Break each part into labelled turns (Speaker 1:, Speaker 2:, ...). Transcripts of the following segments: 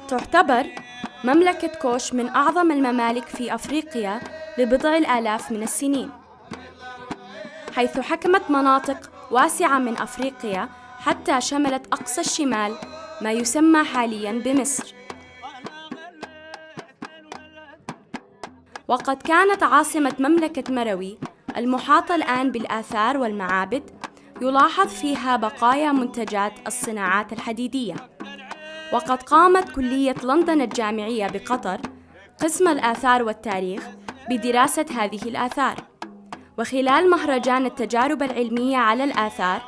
Speaker 1: تعتبر مملكة كوش من أعظم الممالك في أفريقيا لبضع الآلاف من السنين، حيث حكمت مناطق واسعة من أفريقيا حتى شملت أقصى الشمال ما يسمى حالياً بمصر. وقد كانت عاصمة مملكة مروي المحاطة الآن بالآثار والمعابد يلاحظ فيها بقايا منتجات الصناعات الحديدية. وقد قامت كلية لندن الجامعية بقطر قسم الآثار والتاريخ بدراسة هذه الآثار. وخلال مهرجان التجارب العلمية على الآثار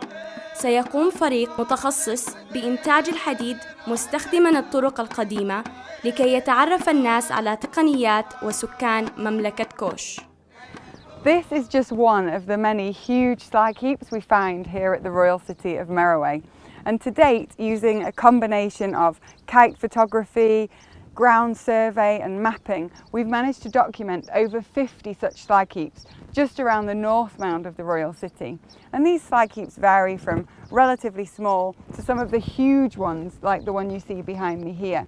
Speaker 1: سيقوم فريق متخصص بإنتاج الحديد مستخدماً الطرق القديمة لكي يتعرف الناس على تقنيات وسكان مملكة كوش.
Speaker 2: This is just one of the many huge slag heaps we find here at the royal city of Merowe. And to date, using a combination of kite photography, ground survey and mapping, we've managed to document over 50 such slag heaps just around the north mound of the royal city. And these slag heaps vary from relatively small to some of the huge ones like the one you see behind me here.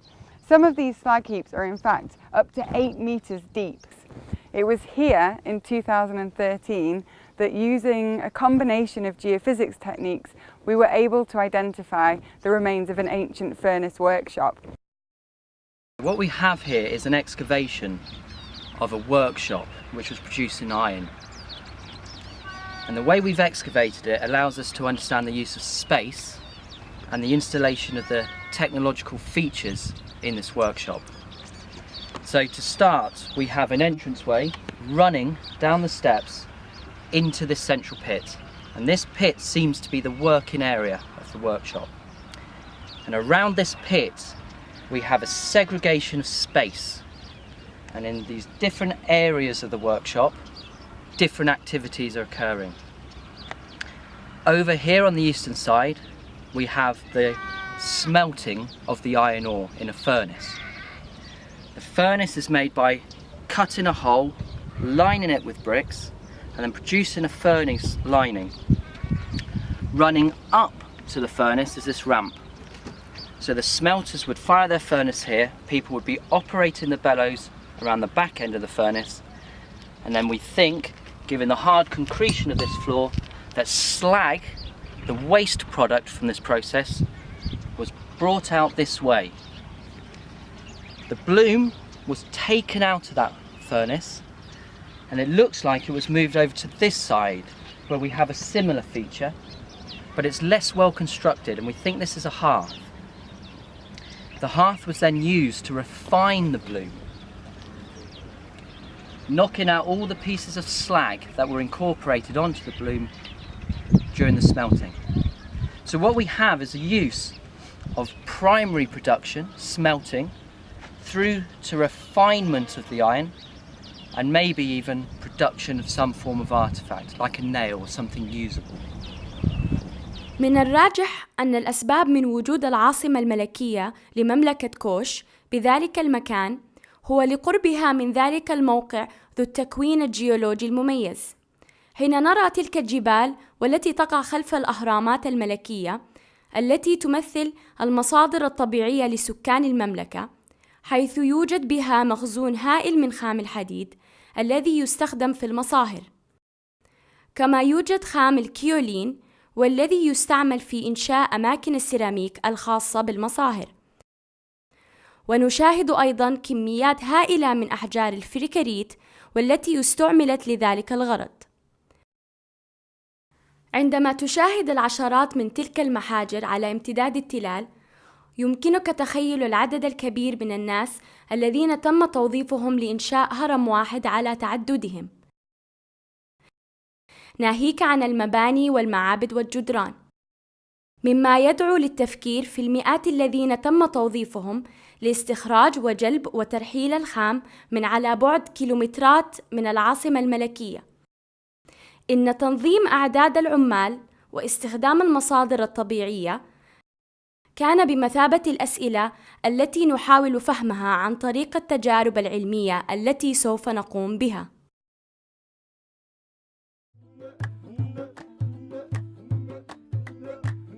Speaker 2: Some of these slag heaps are in fact up to 8 meters deep. It was here in 2013 that using a combination of geophysics techniques we were able to identify the remains of an ancient furnace workshop.
Speaker 3: What we have here is an excavation of a workshop which was producing iron. And the way we've excavated it allows us to understand the use of space and the installation of the technological features in this workshop. So to start, we have an entranceway running down the steps into this central pit. And this pit seems to be the working area of the workshop. And around this pit, we have a segregation of space. And in these different areas of the workshop, different activities are occurring. Over here on the eastern side, we have the smelting of the iron ore in a furnace. The furnace is made by cutting a hole, lining it with bricks, and then producing a furnace lining. Running up to the furnace is this ramp. So the smelters would fire their furnace here, people would be operating the bellows around the back end of the furnace, and then we think, given the hard concretion of this floor, that slag, the waste product from this process, was brought out this way. The bloom was taken out of that furnace, and it looks like it was moved over to this side where we have a similar feature, but it's less well constructed, and we think this is a hearth. The hearth was then used to refine the bloom, knocking out all the pieces of slag that were incorporated onto the bloom during the smelting. So what we have is a use of primary production, smelting, through to refinement of the iron, and maybe even production of some form of artifact, like a nail or something usable.
Speaker 1: من الراجح أن الأسباب من وجود العاصمة الملكية لمملكة كوش بذلك المكان هو لقربها من ذلك الموقع ذو التكوين الجيولوجي المميز. حين نرى تلك الجبال والتي تقع خلف الأهرامات الملكية التي تمثل المصادر الطبيعية لسكان المملكة، حيث يوجد بها مخزون هائل من خام الحديد الذي يستخدم في المصاهر، كما يوجد خام الكيولين والذي يستعمل في إنشاء أماكن السيراميك الخاصة بالمصاهر. ونشاهد أيضاً كميات هائلة من أحجار الفريكريت والتي استعملت لذلك الغرض. عندما تشاهد العشرات من تلك المحاجر على امتداد التلال، يمكنك تخيل العدد الكبير من الناس الذين تم توظيفهم لإنشاء هرم واحد على تعددهم، ناهيك عن المباني والمعابد والجدران، مما يدعو للتفكير في المئات الذين تم توظيفهم لاستخراج وجلب وترحيل الخام من على بعد كيلومترات من العاصمة الملكية. إن تنظيم أعداد العمال واستخدام المصادر الطبيعية كان بمثابة الأسئلة التي نحاول فهمها عن طريق التجارب العلمية التي سوف نقوم بها.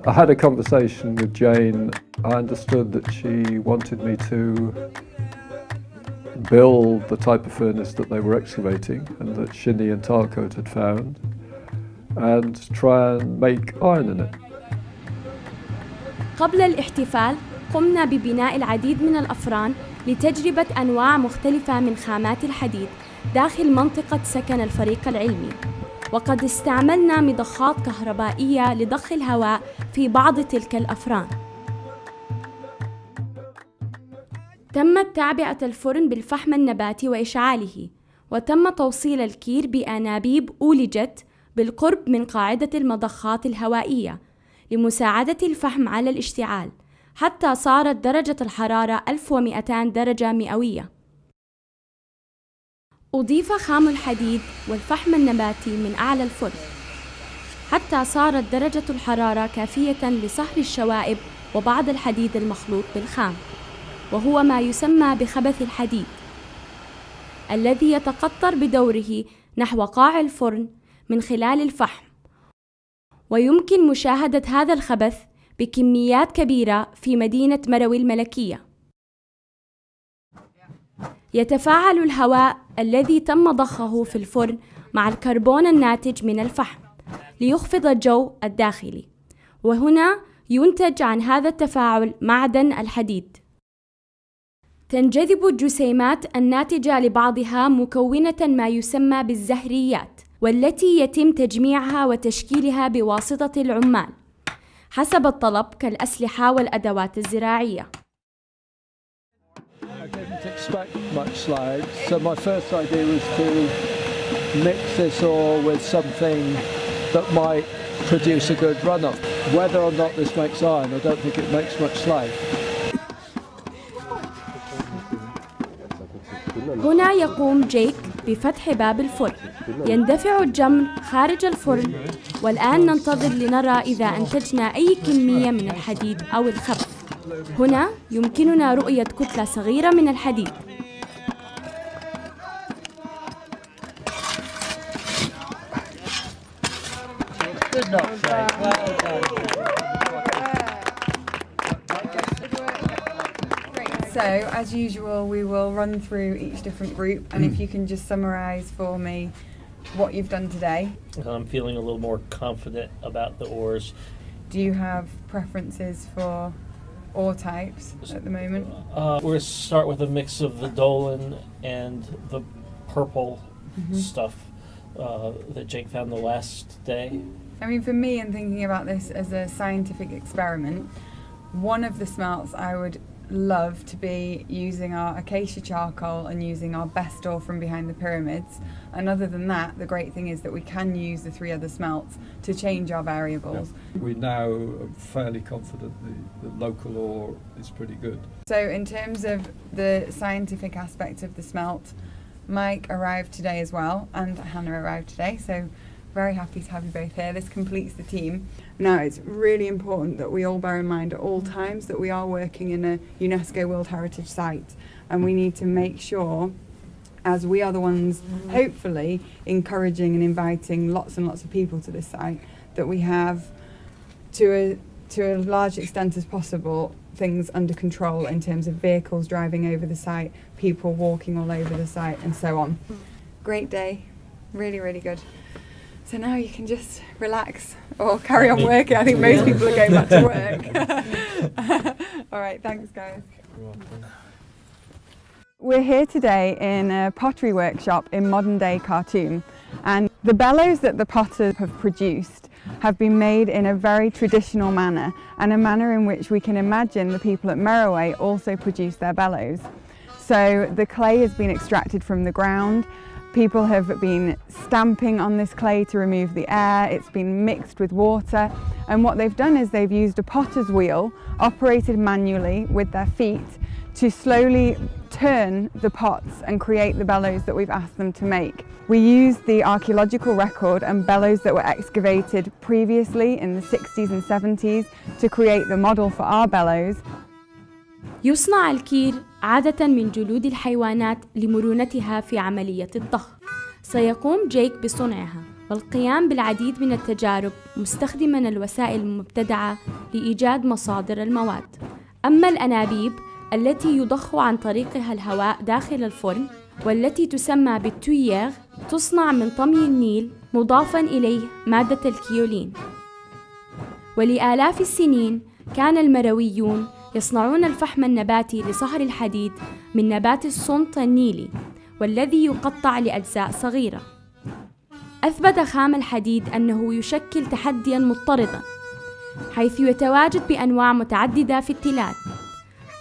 Speaker 4: I had a conversation with Jane. I understood that she wanted me to build the type of furnace that they were excavating and that Shinny and Tarcoat had found and try and make iron in it.
Speaker 1: قبل الاحتفال قمنا ببناء العديد من الأفران لتجربة أنواع مختلفة من خامات الحديد داخل منطقة سكن الفريق العلمي، وقد استعملنا مضخات كهربائية لضخ الهواء في بعض تلك الأفران. تمت تعبئة الفرن بالفحم النباتي وإشعاله، وتم توصيل الكير بأنابيب أولجت بالقرب من قاعدة المضخات الهوائية لمساعدة الفحم على الاشتعال حتى صارت درجة الحرارة 1200 درجة مئوية. أضيف خام الحديد والفحم النباتي من أعلى الفرن حتى صارت درجة الحرارة كافية لصهر الشوائب وبعض الحديد المخلوط بالخام، وهو ما يسمى بخبث الحديد، الذي يتقطر بدوره نحو قاع الفرن من خلال الفحم، ويمكن مشاهدة هذا الخبث بكميات كبيرة في مدينة مروي الملكية. يتفاعل الهواء الذي تم ضخه في الفرن مع الكربون الناتج من الفحم ليخفض الجو الداخلي، وهنا ينتج عن هذا التفاعل معدن الحديد. تنجذب الجسيمات الناتجة لبعضها مكونة ما يسمى بالزهريات، والتي يتم تجميعها وتشكيلها بواسطة العمال حسب الطلب كالأسلحة والأدوات الزراعية.
Speaker 4: I didn't expect much slag, so my first idea was to mix this ore with something that might produce a good runoff. Whether or not this makes iron, I don't think it makes much slag.
Speaker 1: هنا يقوم جيك بفتح باب الفرن، يندفع الجمر خارج الفرن، والآن ننتظر لنرى إذا أنتجنا أي كمية من الحديد أو الخبث. هنا يمكننا رؤية كتلة صغيرة من الحديد.
Speaker 2: So, as usual, we will run through each different group, and if you can just summarise for me what you've done today.
Speaker 5: I'm feeling a little more confident about the ores.
Speaker 2: Do you have preferences for ore types at the moment?
Speaker 5: We're going to start with a mix of the Dolan and the purple stuff that Jake found the last day.
Speaker 2: I mean, for me, in thinking about this as a scientific experiment, one of the smelts I would love to be using our acacia charcoal and using our best ore from behind the pyramids. And other than that, the great thing is that we can use the 3 other smelts to change our variables.
Speaker 4: Yeah. We now are fairly confident the local ore is pretty good.
Speaker 2: So in terms of the scientific aspect of the smelt, Mike arrived today as well, and Hannah arrived today, so very happy to have you both here. This completes the team. Now, it's really important that we all bear in mind at all times that we are working in a UNESCO World Heritage Site, and we need to make sure, as we are the ones hopefully encouraging and inviting lots and lots of people to this site, that we have, to a large extent as possible, things under control in terms of vehicles driving over the site, people walking all over the site, and so on. Great day. Really, really good. So now you can just relax or carry on working. I think most people are going back to work. All right, thanks guys. We're here today in a pottery workshop in modern day Khartoum, and the bellows that the potters have produced have been made in a very traditional manner, and a manner in which we can imagine the people at Merowe also produce their bellows. So the clay has been extracted from the ground. People have been stamping on this clay to remove the air. It's been mixed with water, and what they've done is they've used a potter's wheel operated manually with their feet to slowly turn the pots and create the bellows that we've asked them to make. We used the archaeological record and bellows that were excavated previously in the 60s and 70s to create the model for our bellows.
Speaker 1: يصنع الكير عادة من جلود الحيوانات لمرونتها في عملية الضخ. سيقوم جيك بصنعها والقيام بالعديد من التجارب مستخدماً الوسائل المبتدعة لإيجاد مصادر المواد. أما الأنابيب التي يضخ عن طريقها الهواء داخل الفرن والتي تسمى بالتويير تصنع من طمي النيل مضافاً إليه مادة الكيولين. ولآلاف السنين كان المرويون يصنعون الفحم النباتي لصهر الحديد من نبات الصنط النيلي والذي يقطع لأجزاء صغيرة. أثبت خام الحديد أنه يشكل تحدياً مضطرداً حيث يتواجد بأنواع متعددة في التلال،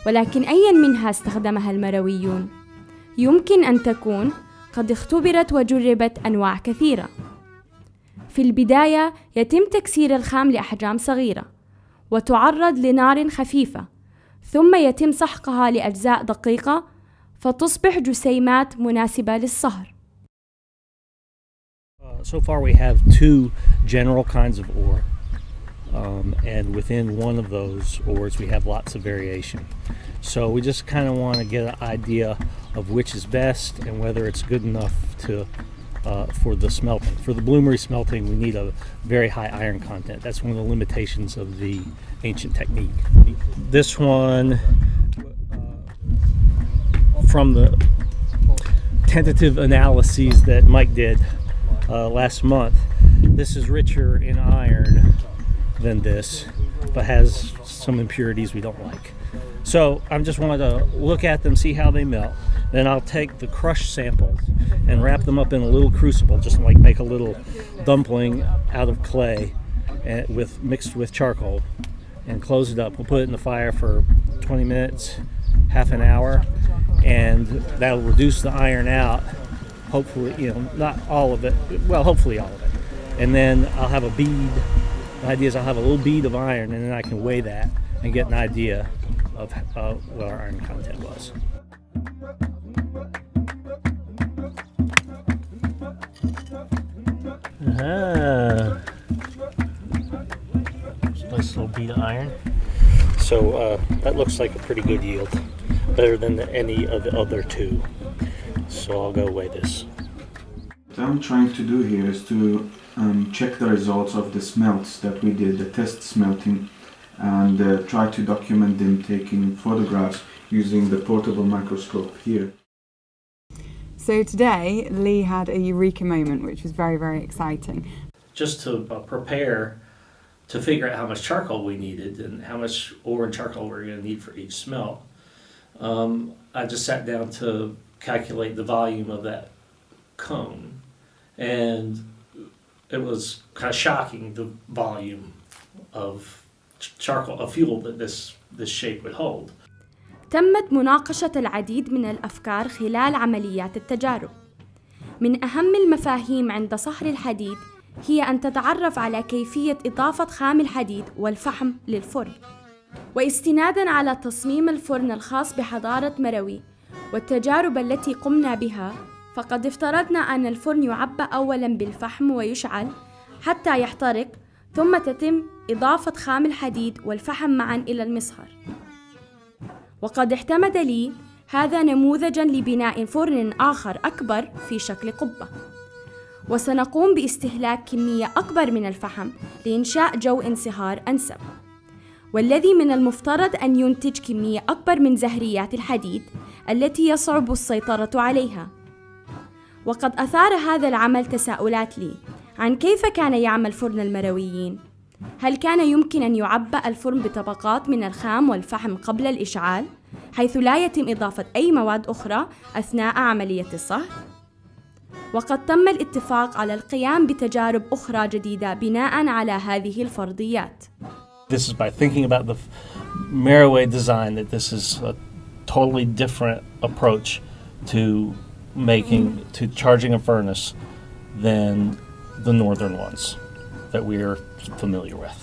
Speaker 1: ولكن أياً منها استخدمها المرويون؟ يمكن أن تكون قد اختبرت وجربت أنواع كثيرة. في البداية يتم تكسير الخام لأحجام صغيرة وتعرض لنار خفيفة، ثم يتم سحقها لأجزاء دقيقة فتصبح جسيمات مناسبة للصهر.
Speaker 5: So far we have two general kinds of ore, and within one of those ores we have lots of variation. So we just kind of want to get an idea of which is best and whether it's good enough to for the smelting. For the bloomery smelting, we need a very high iron content. That's one of the limitations of the ancient technique. This one, from the tentative analyses that Mike did last month, this is richer in iron than this, but has some impurities we don't like. So I just wanted to look at them, see how they melt. Then I'll take the crushed samples and wrap them up in a little crucible, just like make a little dumpling out of clay and mixed with charcoal, and close it up. We'll put it in the fire for 20 minutes, half an hour, and that'll reduce the iron out. Hopefully, not all of it, well, hopefully all of it. And then I'll have a bead. The idea is I'll have a little bead of iron, and then I can weigh that and get an idea of what our iron content was. Nice little bead of iron. So that looks like a pretty good yield, better than any of the other two. So I'll go weigh this.
Speaker 6: What I'm trying to do here is to check the results of the smelts that we did, the test smelting, and try to document them, taking photographs using the portable microscope here.
Speaker 2: So today Lee had a eureka moment, which was very, very exciting.
Speaker 5: Just to prepare to figure out how much charcoal we needed and how much ore and charcoal we were going to need for each smelt, I just sat down to calculate the volume of that cone, and it was kind of shocking, the volume of charcoal, of fuel that this shape would hold.
Speaker 1: تمت مناقشة العديد من الأفكار خلال عمليات التجارب. من أهم المفاهيم عند صهر الحديد هي أن تتعرف على كيفية إضافة خام الحديد والفحم للفرن. واستناداً على تصميم الفرن الخاص بحضارة مروي والتجارب التي قمنا بها، فقد افترضنا أن الفرن يعبأ أولاً بالفحم ويشعل حتى يحترق، ثم تتم إضافة خام الحديد والفحم معاً إلى المصهر. وقد اعتمد لي هذا نموذجاً لبناء فرن آخر أكبر في شكل قبة، وسنقوم باستهلاك كمية أكبر من الفحم لإنشاء جو انصهار أنسب، والذي من المفترض أن ينتج كمية أكبر من زهريات الحديد التي يصعب السيطرة عليها. وقد أثار هذا العمل تساؤلات لي عن كيف كان يعمل فرن المرويين. هل كان يمكن أن يعبأ الفرن بطبقات من الخام والفحم قبل الإشعال، حيث لا يتم إضافة أي مواد أخرى أثناء عملية الصهر؟ وقد تم الاتفاق على القيام بتجارب أخرى جديدة بناء على هذه الفرضيات.
Speaker 5: This is by thinking about the Merowe design that this is a totally different approach to charging a furnace than the northern ones that we are familiar with.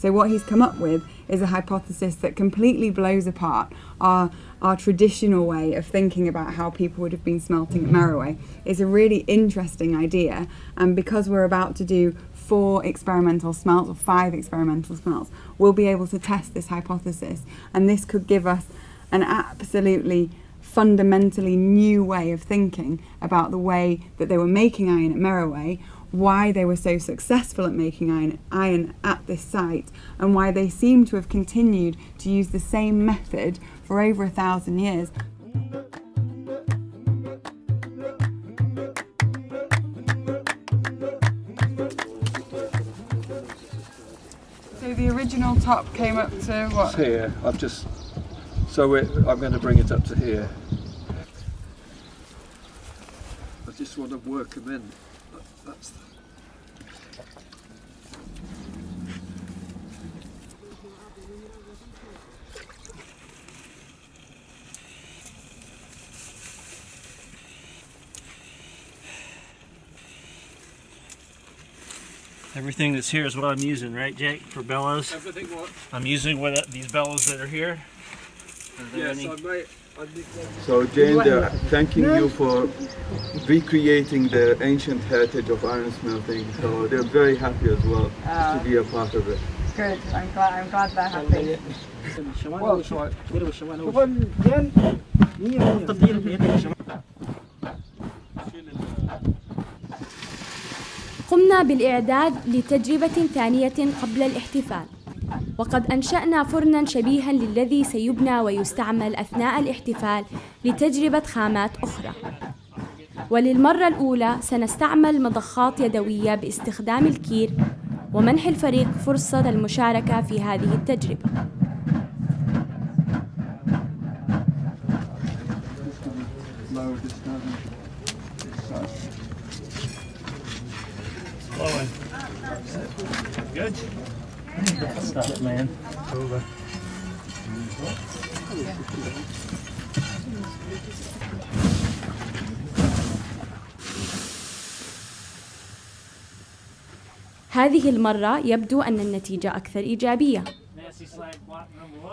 Speaker 2: So what he's come up with is a hypothesis that completely blows apart our traditional way of thinking about how people would have been smelting at Merowe. It's a really interesting idea, and because we're about to do 4 experimental smelts or 5 experimental smelts, we'll be able to test this hypothesis, and this could give us an absolutely fundamentally new way of thinking about the way that they were making iron at Merowe, why they were so successful at making iron at this site, and why they seem to have continued to use the same method for over 1,000 years. So the original top came up to what?
Speaker 4: It's here. I'm going to bring it up to here. I just want to work them in. That's
Speaker 5: Everything that's here is what I'm using, right, Jake, for bellows?
Speaker 4: everything what?
Speaker 5: I'm using these bellows that are here.
Speaker 4: Yes,
Speaker 5: any-
Speaker 6: So Jane, they're thanking you for recreating the ancient heritage of iron smelting. So they're very happy as well to be a part of it.
Speaker 2: Good, I'm glad they're happy.
Speaker 1: قمنا بالإعداد لتجربة ثانية قبل الاحتفال، وقد أنشأنا فرناً شبيهاً للذي سيبنى ويستعمل أثناء الاحتفال لتجربة خامات أخرى. وللمرة الأولى سنستعمل مضخات يدوية باستخدام الكير، ومنح الفريق فرصة المشاركة في هذه التجربة.
Speaker 5: Good. Stop it, man. Over.
Speaker 1: هذه المرة يبدو أن النتيجة أكثر إيجابية.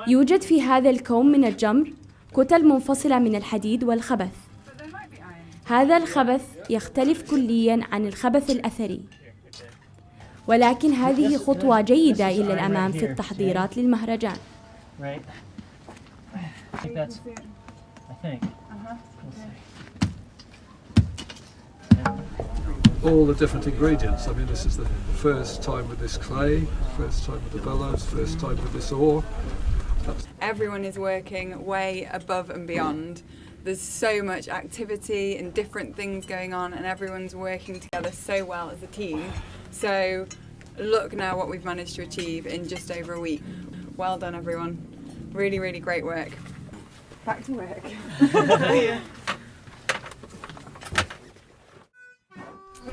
Speaker 1: يوجد في هذا الكوم من الجمر كتل منفصلة من الحديد والخبث. هذا الخبث يختلف كلياً عن الخبث الأثري، ولكن هذه خطوة جيدة إلى الأمام في التحضيرات للمهرجان.
Speaker 4: all the different ingredients. I mean, this is the first time with this clay, first time with the bellows, first time with this ore.
Speaker 2: Everyone is working way above and beyond. There's so much activity and different things going on, and everyone's working together so well as a team. So look now what we've managed to achieve in just over a week. Well done, everyone. Really, really great work. Back to work.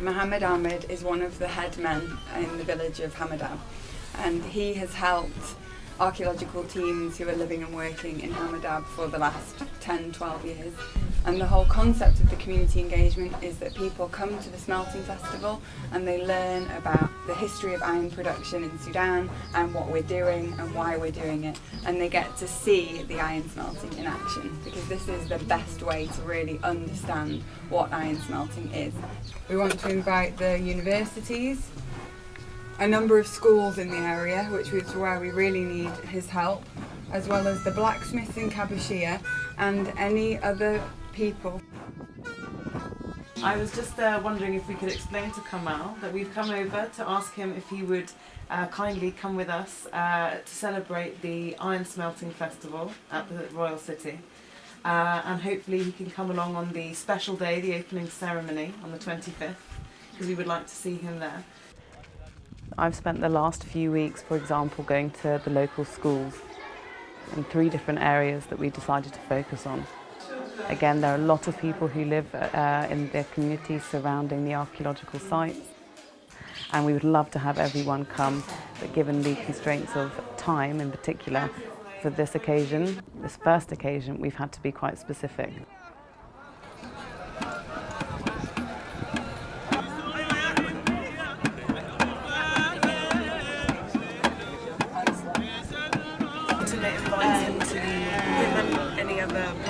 Speaker 2: Mohammed Ahmed is one of the head men in the village of Hammadab, and he has helped archaeological teams who are living and working in Hammadab for the last 10-12 years. And the whole concept of the community engagement is that people come to the smelting festival and they learn about the history of iron production in Sudan and what we're doing and why we're doing it, and they get to see the iron smelting in action, because this is the best way to really understand what iron smelting is. We want to invite the universities, a number of schools in the area, which is where we really need his help, as well as the blacksmiths in Kabushia and any other people.
Speaker 7: I was just wondering if we could explain to Kamal that we've come over to ask him if he would kindly come with us to celebrate the Iron Smelting Festival at the Royal City. And hopefully he can come along on the special day, the opening ceremony on the 25th, because we would like to see him there.
Speaker 8: I've spent the last few weeks, for example, going to the local schools in 3 different areas that we decided to focus on. Again, there are a lot of people who live in their communities surrounding the archaeological sites, and we would love to have everyone come, but given the constraints of time in particular, for this occasion, this first occasion, we've had to be quite specific.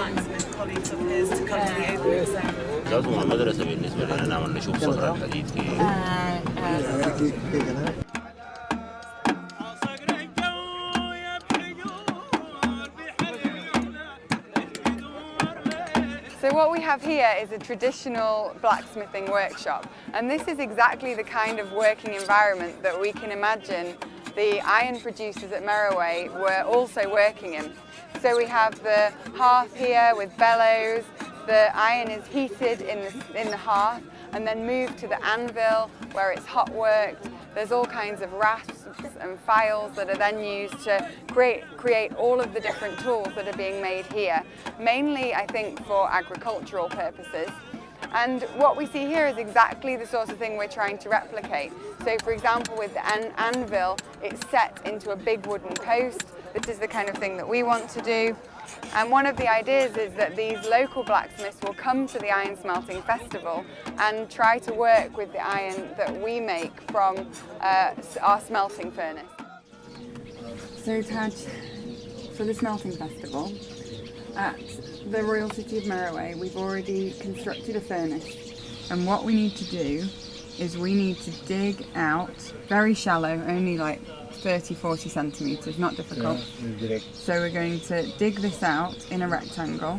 Speaker 7: contact with colleagues of his to come to the opening ceremony.
Speaker 9: لازم المدرسة بالنسبة لنا نعمل نشوف صخر الحديد فيه.
Speaker 2: So what we have here is a traditional blacksmithing workshop, and this is exactly the kind of working environment that we can imagine the iron producers at Morowi were also working in. So we have the hearth here with bellows. The iron is heated in the hearth and then moved to the anvil where it's hot worked. There's all kinds of rasps and files that are then used to create all of the different tools that are being made here, mainly I think for agricultural purposes. And what we see here is exactly the sort of thing we're trying to replicate. So for example, with the anvil, it's set into a big wooden post. This is the kind of thing that we want to do. And one of the ideas is that these local blacksmiths will come to the iron smelting festival and try to work with the iron that we make from our smelting furnace. So Taj, for the smelting festival at the Royal City of Morowi, we've already constructed a furnace. And what we need to do is we need to dig out very shallow, only like 30-40 centimetres, not difficult. So we're going to dig this out in a rectangle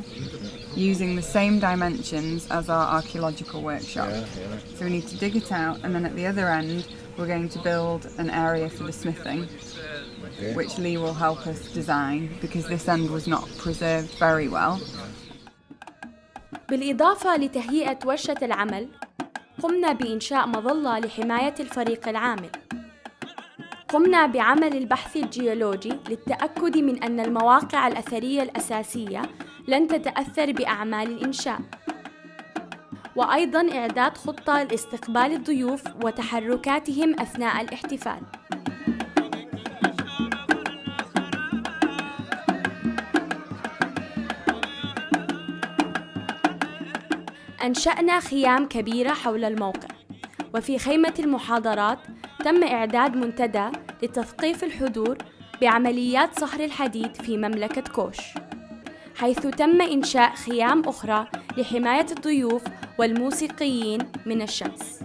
Speaker 2: using the same dimensions as our archaeological workshop. So we need to dig it out, and then at the other end we're going to build an area for the smithing, which Lee will help us design because this end was not preserved very well.
Speaker 1: بالإضافة لتهيئة ورشة العمل، قمنا بإنشاء مظلة لحماية الفريق العامل. قمنا بعمل البحث الجيولوجي للتأكد من أن المواقع الأثرية الأساسية لن تتأثر بأعمال الإنشاء، وأيضاً إعداد خطة لاستقبال الضيوف وتحركاتهم أثناء الاحتفال. أنشأنا خيام كبيرة حول الموقع، وفي خيمة المحاضرات تم إعداد منتدى لتثقيف الحضور بعمليات صهر الحديد في مملكة كوش، حيث تم إنشاء خيام أخرى لحماية الضيوف والموسيقيين من الشمس.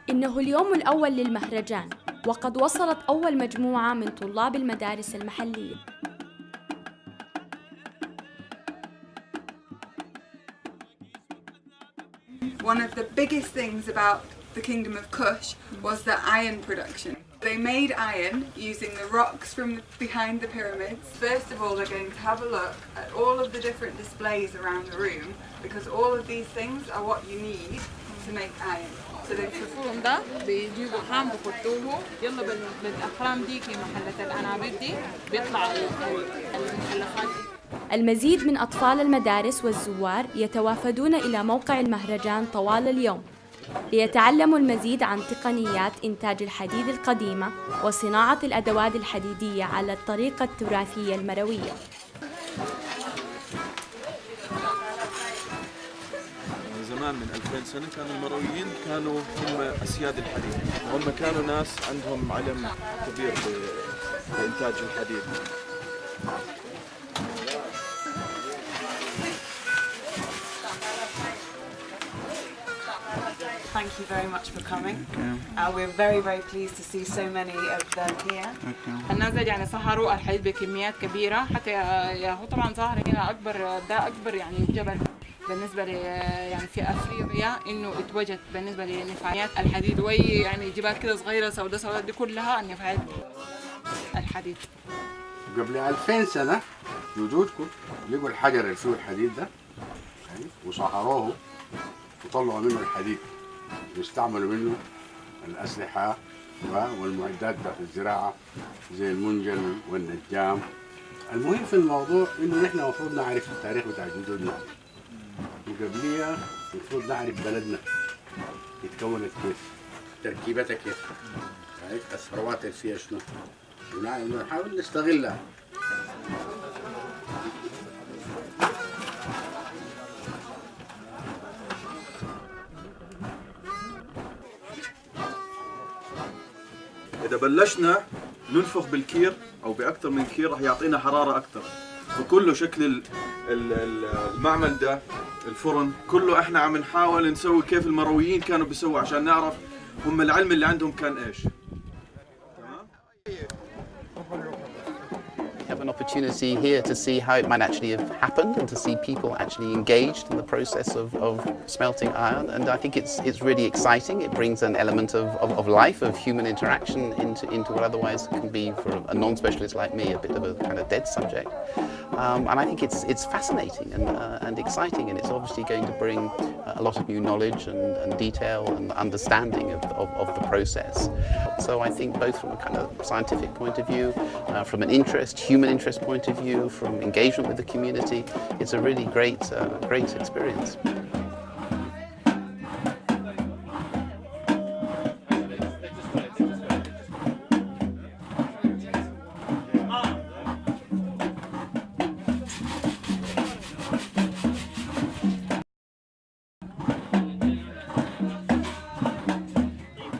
Speaker 1: إنه اليوم الأول للمهرجان، وقد وصلت أول مجموعة من طلاب المدارس المحلية.
Speaker 2: One of the biggest things about the Kingdom of Kush was the iron production. They made iron using the rocks from behind the pyramids. First of all, they're going to have a look at all of the different displays around the room, because all of these things are what you need to make iron. So they
Speaker 10: الفرن ده بيجيبوا حام بيحطوه، يلا بالاخرام دي في محلة الانابيب دي بيطلع المخلفات.
Speaker 1: المزيد من أطفال المدارس والزوار يتوافدون إلى موقع المهرجان طوال اليوم ليتعلموا المزيد عن تقنيات إنتاج الحديد القديمة وصناعة الأدوات الحديدية على الطريقة التراثية المروية.
Speaker 11: زمان من 2000 سنة كانوا المرويين كانوا هم أسياد الحديد، هم كانوا ناس عندهم علم كبير بإنتاج الحديد.
Speaker 7: Thank you very much for coming. We're very, very pleased to see so many of them here.
Speaker 10: الناس يعني سهروا الحديد بكميات كبيرة، حتى هو طبعا ظاهر هنا ده أكبر يعني جبل بالنسبة لي يعني في أفريقيا إنه اتوجد بالنسبة لنفايات الحديد، وهي يعني جبال كده صغيرة سوداء دي كلها نفايات الحديد.
Speaker 9: قبل 2000 سنة وجودكم لقوا الحجر اللي فيه الحديد ده وصهروه وطلعوا منه الحديد ويستعملوا منه الأسلحة والمعدات بتاعت الزراعة زي المنجل والنجام. المهم في الموضوع إنه نحن المفروض نعرف التاريخ بتاع جدودنا، وقبليها المفروض نعرف بلدنا اتكونت كيف، تركيبتها كيف، الثروات اللي فيها شنو، ونحاول نستغلها.
Speaker 11: إذا بلشنا ننفخ بالكير أو بأكثر من كير راح يعطينا حرارة أكثر. فكله شكل المعمل ده الفرن كله إحنا عم نحاول نسوي كيف المرويين كانوا بيسووا عشان نعرف هم العلم اللي عندهم كان إيش.
Speaker 12: Have an opportunity here to see how it might actually have happened and to see people actually engaged in the process of smelting iron, and I think it's really exciting. It brings an element of life, of human interaction into what otherwise can be, for a non-specialist like me, a bit of a kind of dead subject. And I think it's fascinating and exciting, and it's obviously going to bring a lot of new knowledge and detail and understanding of the process. So I think both from a kind of scientific point of view, from an human interest point of view, from engagement with the community, it's a really great experience.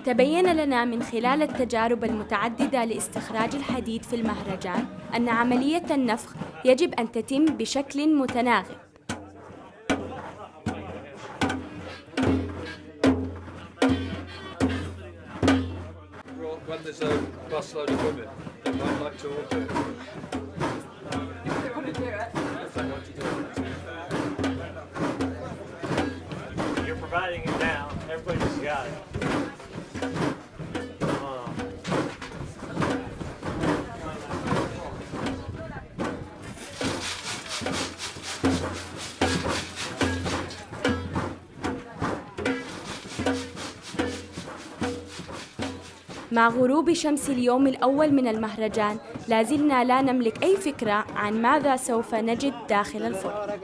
Speaker 1: تبين لنا من خلال التجارب المتعددة لاستخراج الحديد في المهرجان أن عملية النفخ يجب أن تتم بشكل متناغم.
Speaker 5: You're providing it now. Everybody's got it.
Speaker 1: مع غروب شمس اليوم الأول من المهرجان لازلنا لا نملك أي فكرة عن ماذا سوف نجد داخل الفرن.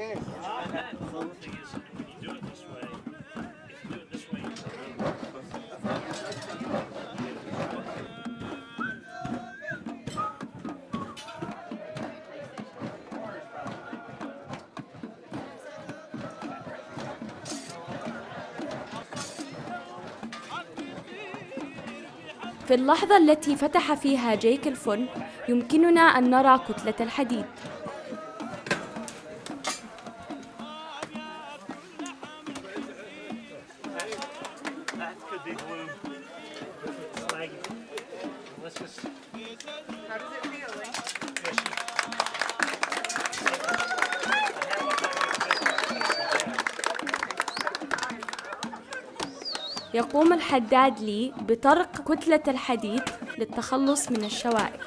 Speaker 1: في اللحظة التي فتح فيها جيك الفرن يمكننا أن نرى كتلة الحديد. يقوم الحداد لي بطرق كتلة الحديد للتخلص من الشوائب.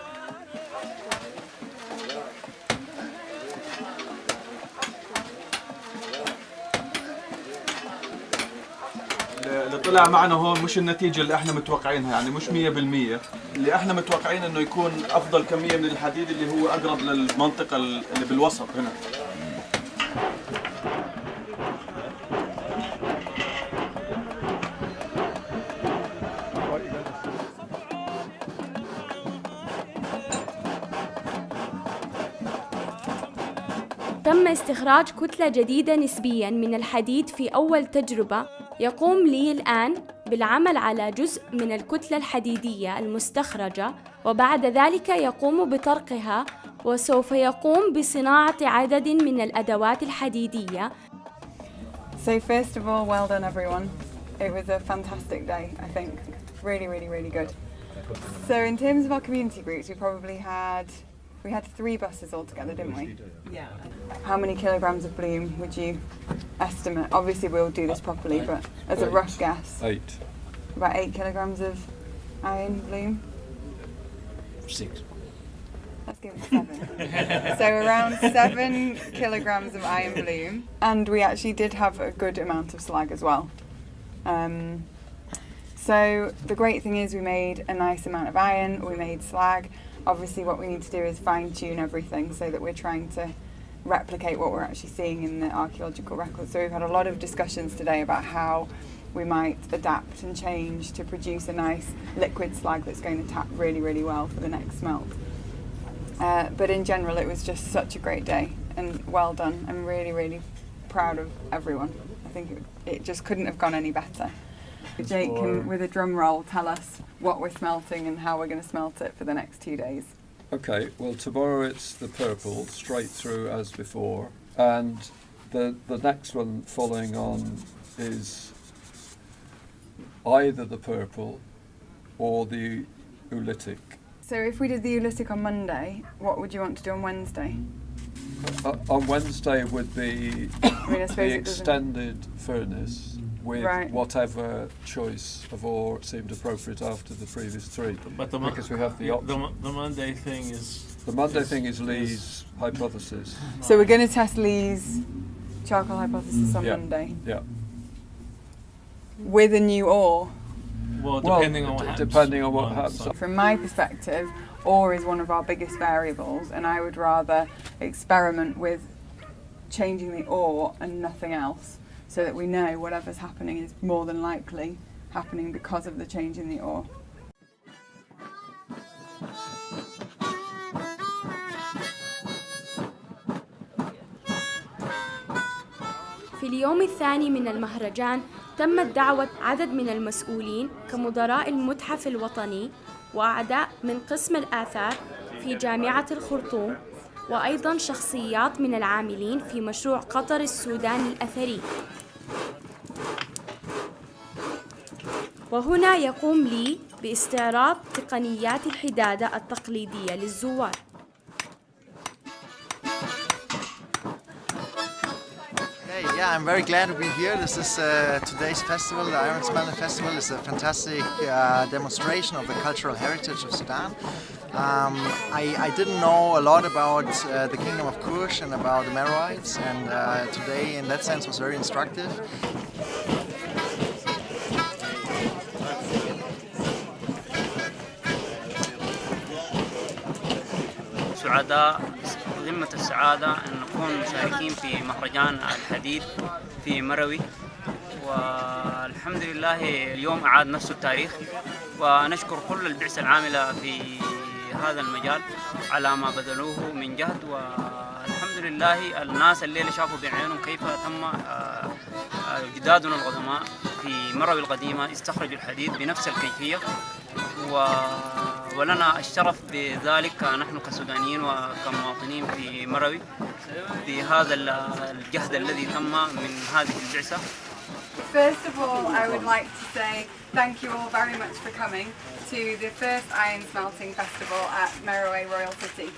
Speaker 11: اللي طلع معنا هون مش النتيجة اللي احنا متوقعينها، يعني مش 100%. اللي احنا متوقعين انه يكون افضل كمية من الحديد اللي هو اقرب للمنطقة اللي بالوسط هنا.
Speaker 1: تم استخراج كتلة جديدة نسبياً من الحديد في أول تجربة. يقوم لي الآن بالعمل على جزء من الكتلة الحديدية المستخرجة، وبعد ذلك يقوم بطرقها، وسوف يقوم بصناعة عدد من الأدوات الحديدية.
Speaker 2: So first of all, well done everyone. It was a fantastic day, I think. Really good. So in terms of our community groups, we had 3 buses altogether, didn't we?
Speaker 7: Yeah.
Speaker 2: How many kilograms of bloom would you estimate? Obviously we'll do this properly, but as a rough guess.
Speaker 11: 8.
Speaker 2: About 8 kilograms of iron bloom?
Speaker 11: 6.
Speaker 2: Let's give it 7. So around 7 kilograms of iron bloom. And we actually did have a good amount of slag as well. So the great thing is we made a nice amount of iron, we made slag. Obviously what we need to do is fine-tune everything so that we're trying to replicate what we're actually seeing in the archaeological records. So we've had a lot of discussions today about how we might adapt and change to produce a nice liquid slag that's going to tap really well for the next smelt. But in general it was just such a great day and well done. I'm really proud of everyone. I think it just couldn't have gone any better. Jake can, with a drum roll, tell us what we're smelting and how we're going to smelt it for the next 2 days.
Speaker 4: Okay, well tomorrow it's the purple, straight through as before, and the next one following on is either the purple or the oolitic.
Speaker 2: So if we did the oolitic on Monday, what would you want to do on Wednesday?
Speaker 4: On Wednesday would be the extended furnace with whatever choice of ore seemed appropriate after the previous three.
Speaker 5: But
Speaker 4: because we have the option.
Speaker 5: The Monday thing is...
Speaker 4: The Monday thing is Lee's hypothesis.
Speaker 2: So we're going to test Lee's charcoal hypothesis on Monday?
Speaker 4: Yeah.
Speaker 2: With a new ore?
Speaker 5: Well, depending on what happens.
Speaker 2: From my perspective, ore is one of our biggest variables, and I would rather experiment with changing the ore and nothing else, so that we know whatever's happening is more than likely happening because of the change in the ore.
Speaker 1: في اليوم الثاني من المهرجان تمت دعوة عدد من المسؤولين كمدراء المتحف الوطني وأعضاء من قسم الآثار في جامعة الخرطوم، وأيضاً شخصيات من العاملين في مشروع قطر السودان الأثري. وهنا يقوم لي باستعراض تقنيات الحدادة التقليدية للزوار.
Speaker 13: Yeah, I'm very glad to be here. This is today's festival. The Iron Smelting Festival is a fantastic demonstration of the cultural heritage of Sudan. I didn't know a lot about the Kingdom of Kush and about the Meroites, and today in that sense was very instructive.
Speaker 14: سعداء قمة السعادة أن نكون مشاركين في مهرجان الحديد في مروي، والحمد لله اليوم أعاد نفسه التاريخ، ونشكر كل البعثة العاملة في هذا المجال على ما بذلوه من جهد، والحمد لله الناس الليلة شافوا بعينهم كيف تم جدادنا القدماء في مروي القديمة استخرجوا الحديد بنفس الكيفية، ولنا الشرف بذلك نحن كسودانيين وكمواطنين في مروي بهذا الجهد الذي تم من هذه البعثة.
Speaker 2: First of all, I would like to say thank you all very much for coming to the first Iron Smelting Festival at Merowe Royal City.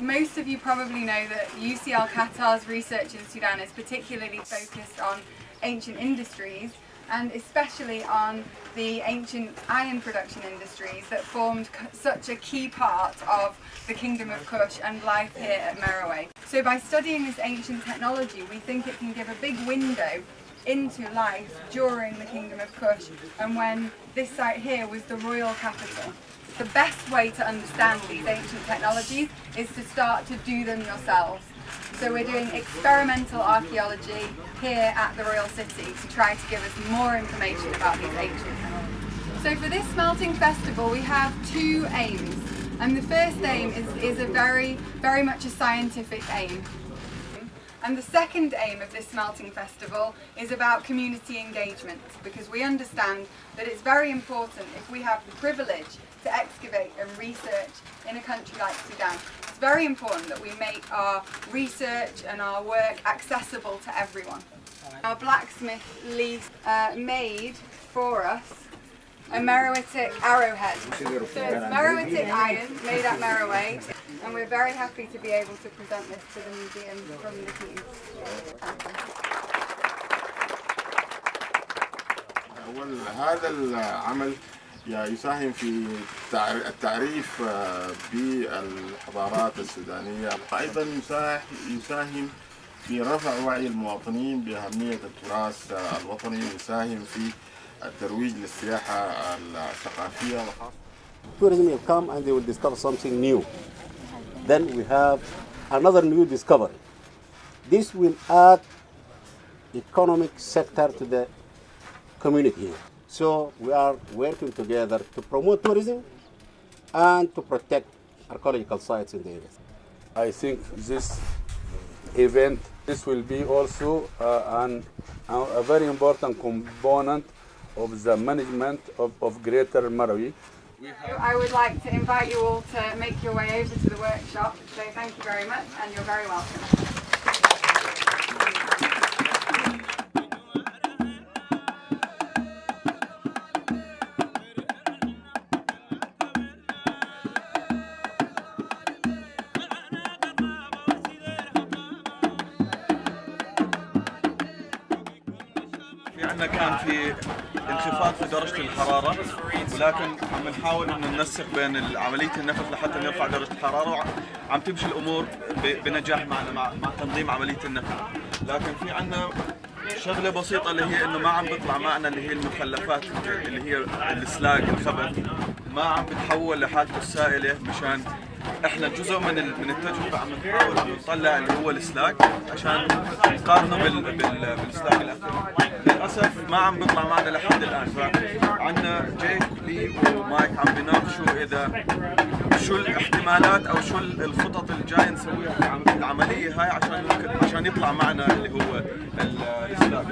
Speaker 2: Most of you probably know that UCL Qatar's research in Sudan is particularly focused on ancient industries, and especially on the ancient iron production industries that formed such a key part of the Kingdom of Kush and life here at Merowe. So by studying this ancient technology, we think it can give a big window into life during the Kingdom of Kush and when this site here was the royal capital. The best way to understand these ancient technologies is to start to do them yourselves. So we're doing experimental archaeology here at the Royal City to try to give us more information about these ancient technologies. So for this smelting festival we have two aims, and the first aim is a very much a scientific aim. And the second aim of this smelting festival is about community engagement, because we understand that it's very important if we have the privilege to excavate and research in a country like Sudan. It's very important that we make our research and our work accessible to everyone. Our blacksmith Lee made for us a Meroitic arrowhead. So it's Meroitic iron made at Merowe, and we're very happy to be able to present this to the museum from the team.
Speaker 15: هذا العمل يساهم في التعريف بالحضارات السودانية، وأيضا يساهم في رفع وعي المواطنين بأهمية التراث الوطني، ويساهم في الترويج للسياحة الثقافية.
Speaker 16: Tourism will come and they will discover something new. Then we have another new discovery. This will add economic sector to the community here. So we are working together to promote tourism and to protect archaeological sites in the area.
Speaker 17: I think this event, this will be also a very important component of the management of Greater Marawi.
Speaker 2: I would like to invite you all to make your way over to the workshop. So thank you very much, and you're very welcome.
Speaker 11: عندنا كان في انخفاض في درجة الحرارة، ولكن عم نحاول إنه ننسق بين عملية النفخ لحتى نرفع درجة الحرارة، وعم تمشي الأمور بنجاح معنا مع تنظيم عملية النفخ. لكن في عندنا شغلة بسيطة اللي هي إنه ما عم بيطلع معنا اللي هي المخلفات اللي هي السلاج الخبث، ما عم بتحول لحالته السائلة. مشان احنا جزء من التجربة عم نحاول انه نطلع اللي هو السلاج عشان نقارنه بالسلاج الاخر. للاسف ما عم بيطلع معنا لحد الان، فعندنا جيك لي ومايك عم بيناقشوا اذا شو الاحتمالات او شو الخطط الجايه نسويها في العملية هاي عشان يطلع معنا اللي هو السلاج.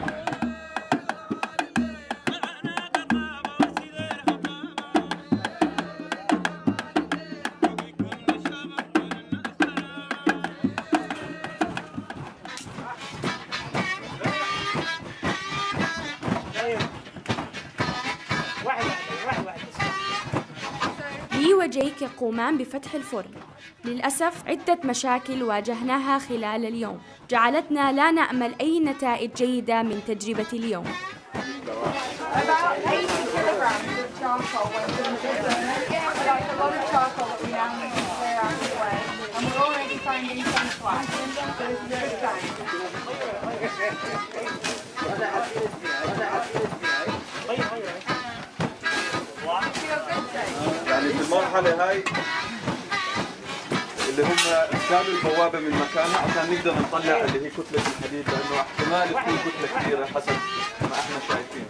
Speaker 1: لي وجيك يقومان بفتح الفرن. للأسف عدة مشاكل واجهناها خلال اليوم جعلتنا لا نأمل أي نتائج جيدة من تجربة اليوم.
Speaker 11: يعني في المرحلة هاي اللي هم شالوا البوابة من مكانها عشان نقدر نطلع اللي هي كتلة الحديد، لأنه احتمال تكون كتلة كبيرة حسب ما احنا شايفين.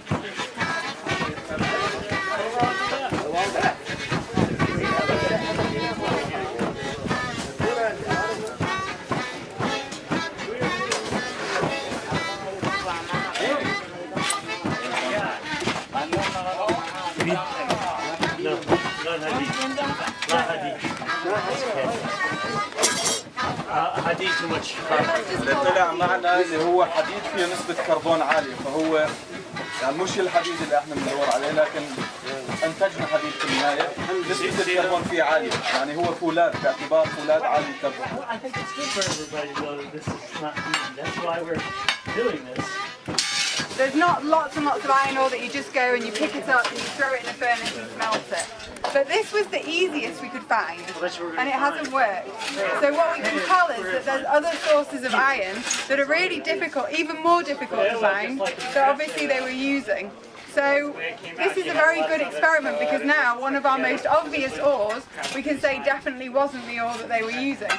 Speaker 5: حديد
Speaker 11: اللي طلع معنا اللي هو حديد فيه نسبة كربون عالية، فهو يعني مش الحديد اللي احنا بندور عليه، لكن انتجنا حديد في النهاية نسبة الكربون فيه عالية، يعني هو فولاذ باعتبار فولاذ عالي الكربون.
Speaker 2: There's not lots and lots of iron ore that you just go and you pick it up and you throw it in a furnace and smelt it. But this was the easiest we could find, and it hasn't worked. So what we can tell is that there's other sources of iron that are really difficult, even more difficult to find, that obviously they were using. So this is a very good experiment because now one of our most obvious ores we can say definitely wasn't the ore that they were using.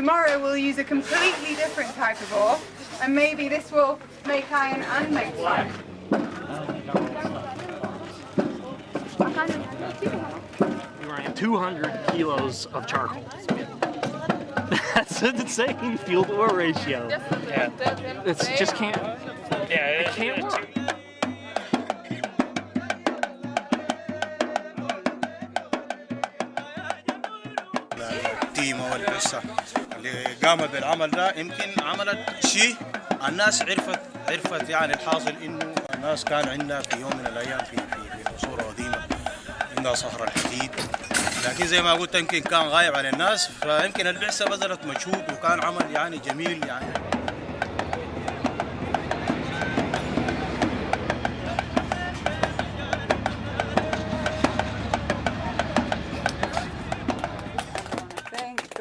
Speaker 2: Tomorrow we'll use a completely different type of ore, and maybe this will make iron and make slag.
Speaker 5: We ran 200 kilos of charcoal. That's an insane fuel to ore ratio. Yeah. It's just can't. Yeah, it can't work.
Speaker 18: التيم والحصة اللي قامت بالعمل ده يمكن عملت شيء الناس عرفت يعني الحاصل انه الناس كان عندها في يوم من الايام في عصور قديمة عندها صخر الحديد، لكن زي ما قلت يمكن كان غايب على الناس، فيمكن البعثة بذلت مجهود وكان عمل يعني جميل يعني.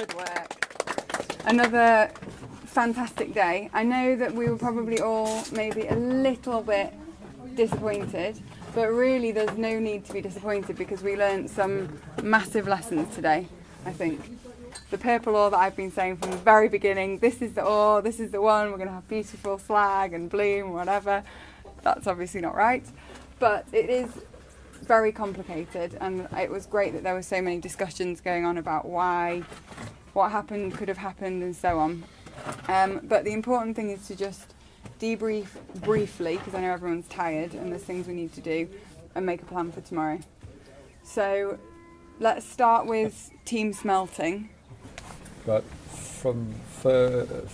Speaker 2: Good work. Another fantastic day. I know that we were probably all maybe a little bit disappointed, but really there's no need to be disappointed because we learned some massive lessons today, I think. The purple ore that I've been saying from the very beginning, this is the ore, this is the one, we're going to have beautiful slag and bloom, whatever. That's obviously not right, but it is very complicated, and it was great that there were so many discussions going on about why, what happened, could have happened, and so on. But the important thing is to just debrief briefly, because I know everyone's tired and there's things we need to do, and make a plan for tomorrow. So let's start with team smelting.
Speaker 4: But from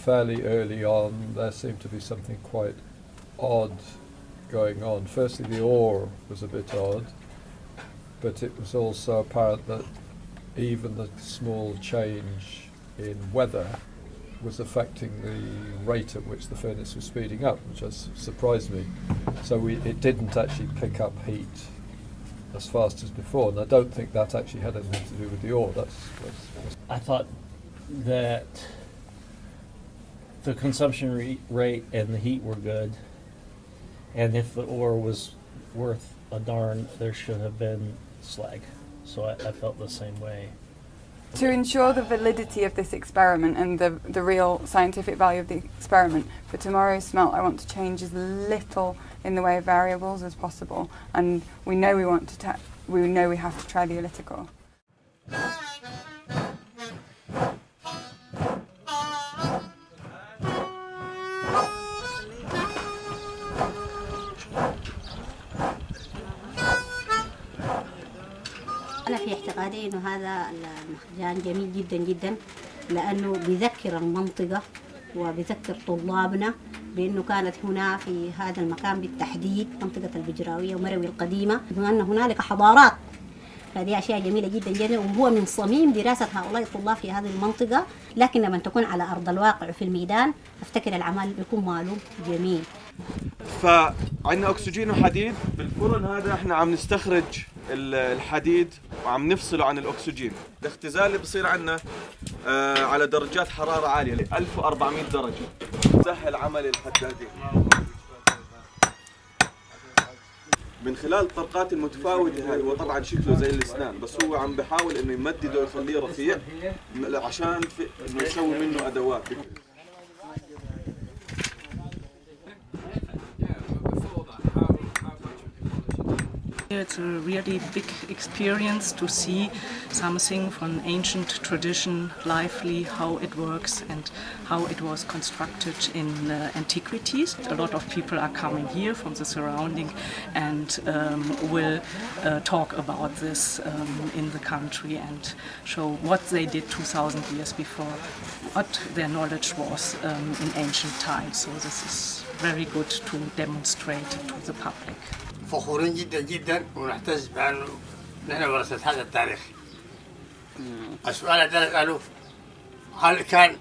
Speaker 4: fairly early on, there seemed to be something quite odd going on. Firstly, the ore was a bit odd, but it was also apparent that even the small change in weather was affecting the rate at which the furnace was speeding up, which has surprised me. So it didn't actually pick up heat as fast as before, and I don't think that actually had anything to do with the ore.
Speaker 5: I thought that the consumption rate and the heat were good, and if the ore was worth a darn, there should have been slag. So I felt the same way.
Speaker 2: To ensure the validity of this experiment and the real scientific value of the experiment, for tomorrow's smelt I want to change as little in the way of variables as possible, and we know we have to try the elliptical.
Speaker 19: أنا في اعتقادي إنه هذا المهرجان جميل جدا جدا، لأنه بيذكر المنطقة وبيذكر طلابنا بأنه كانت هنا في هذا المكان بالتحديد منطقة البجراوية ومروي القديمة، وأن هنالك حضارات. فهذه أشياء جميلة جدا جدا، وهو من صميم دراسة هؤلاء الطلاب في هذه المنطقة. لكن لما تكون على أرض الواقع في الميدان أفتكر العمل بيكون ماله جميل.
Speaker 11: فعندنا أكسجين وحديد بالفرن هذا، احنا عم نستخرج الحديد وعم نفصله عن الأكسجين. الاختزال اللي بصير عندنا على درجات حرارة عالية 1400 درجة، سهل عمل الحدادين. من خلال الطرقات المتفاوتة هاي، هو طبعا شكله زي الاسنان، بس هو عم بحاول انه يمدده ويخليه رفيع عشان انه يسوي منه ادوات.
Speaker 20: It's a really big experience to see something from ancient tradition lively, how it works and how it was constructed in antiquities. A lot of people are coming here from the surrounding and will talk about this in the country and show what they did 2,000 years before, what their knowledge was in ancient times. So this is very good to demonstrate to the public.
Speaker 21: فخورين جدا جدا ونحتز بأنه نحن ورثة هذا التاريخ. السؤال الثالث قالوا هل كان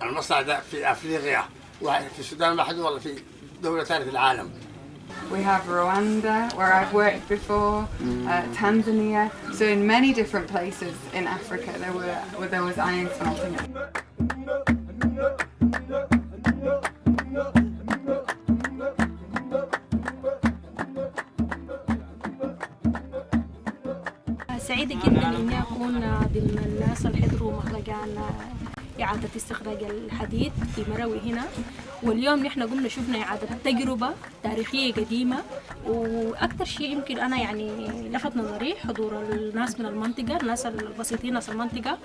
Speaker 21: المصنع ده في أفريقيا واحد في السودان واحد ولا في دولة ثانية في العالم؟
Speaker 2: We have Rwanda, where I've worked before, Tanzania. So in many different places in Africa there was iron smelting.
Speaker 22: سعيدة جدا إني أكون ضمن الناس اللي حضروا مهرجان إعادة استخراج الحديد في مروي هنا، واليوم نحن قمنا شفنا إعادة تجربة تاريخية قديمة، وأكثر شيء يمكن أنا يعني لفت نظري حضور الناس من المنطقة، الناس البسيطين ناس المنطقة.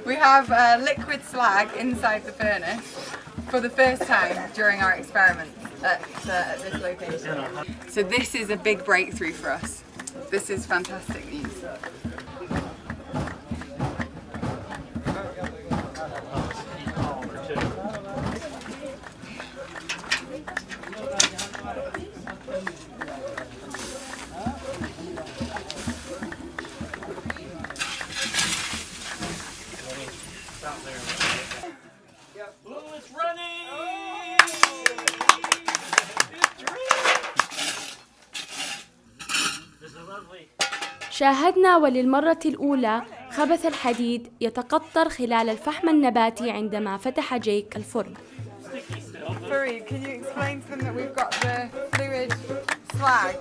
Speaker 2: We have liquid slag inside the furnace for the first time during our experiment at this location. So this is a big breakthrough for us. This is fantastic news.
Speaker 1: شاهدنا وللمرة الأولى خبث الحديد يتقطر خلال الفحم النباتي عندما فتح جيك الفرن.
Speaker 2: Farid, can you explain to them that we've got the fluid slag?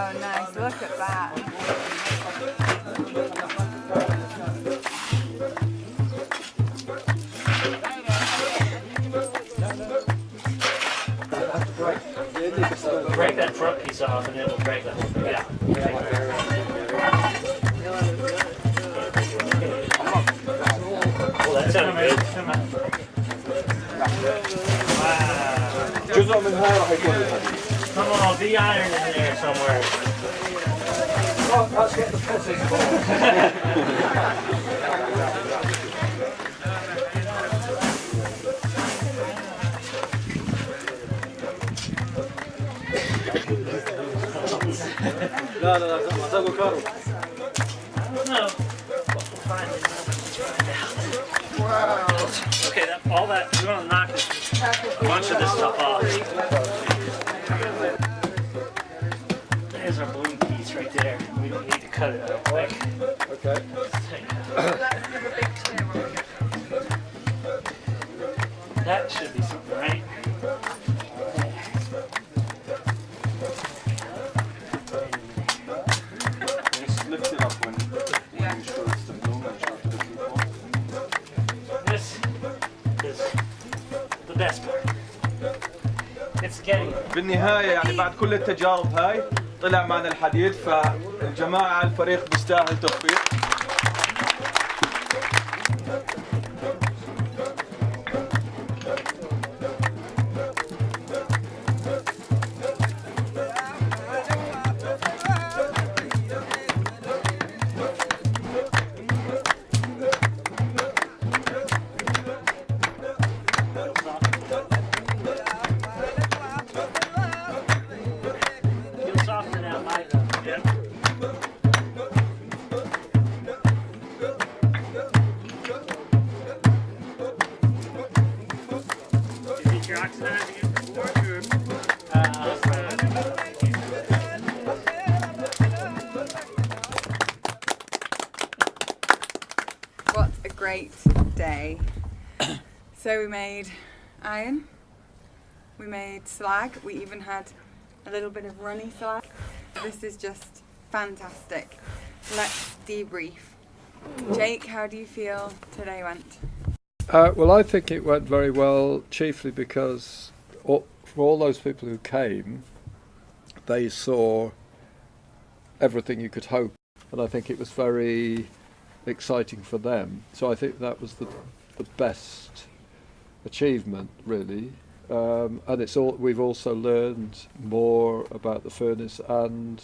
Speaker 2: Oh nice, look at that.
Speaker 5: Break that front piece off and then we'll break that whole thing. Yeah. Well, that sounded good.
Speaker 11: جزء من هاي راح يكون الحديد.
Speaker 5: Come on, be iron in there somewhere.
Speaker 4: Oh, that's what the puss is for.
Speaker 11: لا لا لا ما تاكل كارو.
Speaker 5: No. Wow. Okay, all that, you want to knock a bunch of this stuff off. There's our balloon piece right there. We don't need to cut it out quick.
Speaker 4: Okay.
Speaker 5: That should be something, right?
Speaker 11: Just lift it up when you show استخدام and show to the people.
Speaker 5: This is the best part. It's getting
Speaker 11: بالنهاية يعني بعد كل التجارب هاي طلع معنا الحديد، فالجماعة الفريق بيستاهل توفيق.
Speaker 2: What a great day. So we made iron, we made slag, we even had a little bit of runny slag. This is just fantastic. Let's debrief. Jake, how do you feel today went?
Speaker 4: Well, I think it went very well, chiefly because for all those people who came, they saw everything you could hope, and I think it was very exciting for them. So I think that was the best achievement, really. And we've also learned more about the furnace and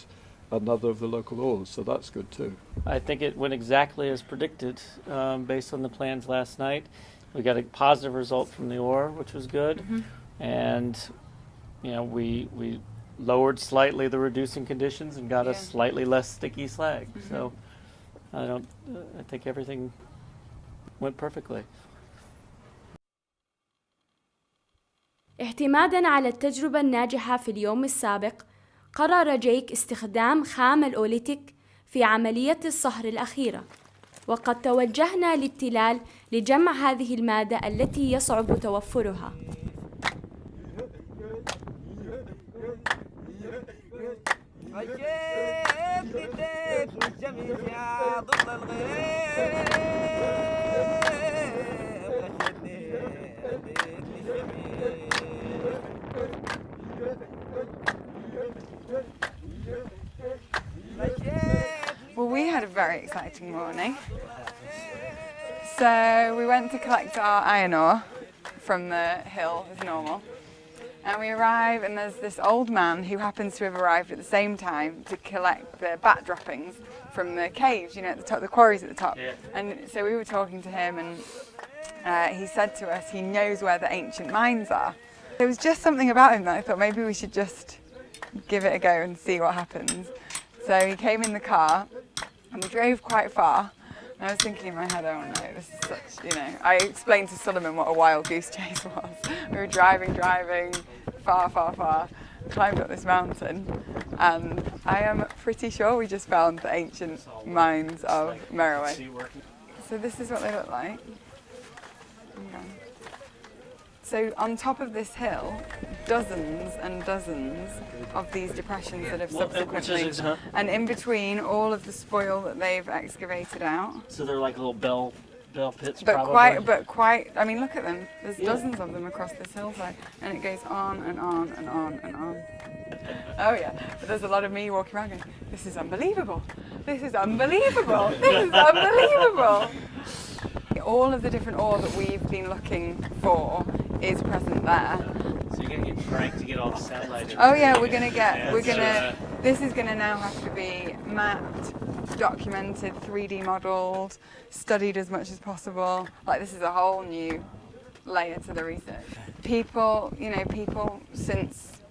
Speaker 4: another of the local ores, so that's good too.
Speaker 5: I think it went exactly as predicted based on the plans last night. We got a positive result from the ore, which was good.
Speaker 2: Mm-hmm.
Speaker 5: And we lowered slightly the reducing conditions and got a slightly less sticky slag.
Speaker 2: Mm-hmm.
Speaker 5: So I think everything went perfectly.
Speaker 1: اعتماداً على التجربة الناجحة في اليوم السابق، قرر جيك استخدام خام الأوليتيك في عملية الصهر الأخيرة، وقد توجهنا للتلال لجمع هذه المادة التي يصعب توفرها.
Speaker 2: Well, we had a very exciting morning. So we went to collect our iron ore from the hill as normal. And we arrive and there's this old man who happens to have arrived at the same time to collect the bat droppings from the caves, at the top, the quarries at the top.
Speaker 5: Yeah.
Speaker 2: And so we were talking to him and he said to us he knows where the ancient mines are. There was just something about him that I thought maybe we should just give it a go and see what happens. So he came in the car and we drove quite far. And I was thinking in my head, oh no, this is such, I explained to Solomon what a wild goose chase was. We were driving far, climbed up this mountain, and I am pretty sure we just found the ancient mines of Merowe. So this is what they look like. So on top of this hill, dozens and dozens of these depressions that have subsequently, and in between all of the spoil that they've excavated out.
Speaker 5: So they're like little bell pits,
Speaker 2: but
Speaker 5: probably.
Speaker 2: quite. I mean, look at them. There's dozens of them across this hillside, and it goes on and on and on and on. Oh yeah, but there's a lot of me walking around going, "This is unbelievable! This is unbelievable! This is unbelievable!" All of the different ore that we've been looking for is present there.
Speaker 5: So you're going to get Frank to get all the satellite.
Speaker 2: Oh yeah, this is going to now have to be mapped, documented, 3D modelled, studied as much as possible. Like, this is a whole new layer to the research. People since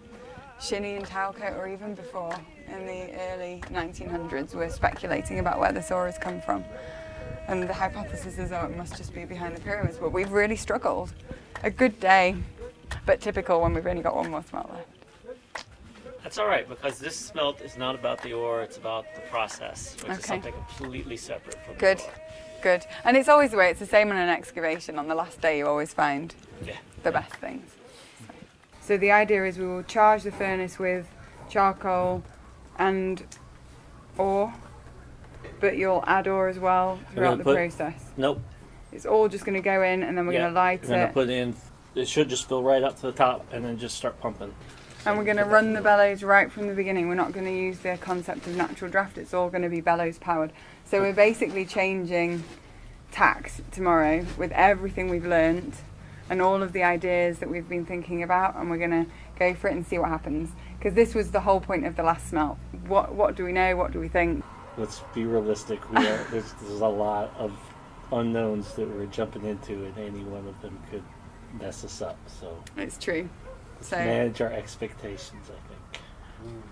Speaker 2: Shinny and Talcott, or even before, in the early 1900s, were speculating about where the saurians come from. And the hypothesis is, it must just be behind the pyramids. But we've really struggled. A good day, but typical when we've only got one more smelt left.
Speaker 5: That's all right, because this smelt is not about the ore, it's about the process, which is something completely separate from the ore.
Speaker 2: Good. And it's always the way, it's the same on an excavation. On the last day, you always find the best things. So the idea is we will charge the furnace with charcoal and ore, but you'll add ore as well throughout the process.
Speaker 5: Nope.
Speaker 2: It's all just going to go in, and then we're going to light it.
Speaker 5: We're going to put in, it should just fill right up to the top, and then just start pumping.
Speaker 2: And we're going to run the bellows right from the beginning. We're not going to use the concept of natural draft. It's all going to be bellows powered. So we're basically changing tacks tomorrow with everything we've learnt and all of the ideas that we've been thinking about, and we're going to go for it and see what happens. Because this was the whole point of the last smelt. What do we know? What do we think?
Speaker 5: Let's be realistic. There's a lot of unknowns that we're jumping into, and any one of them could mess us up. So
Speaker 2: it's true.
Speaker 5: So manage our expectations, I think.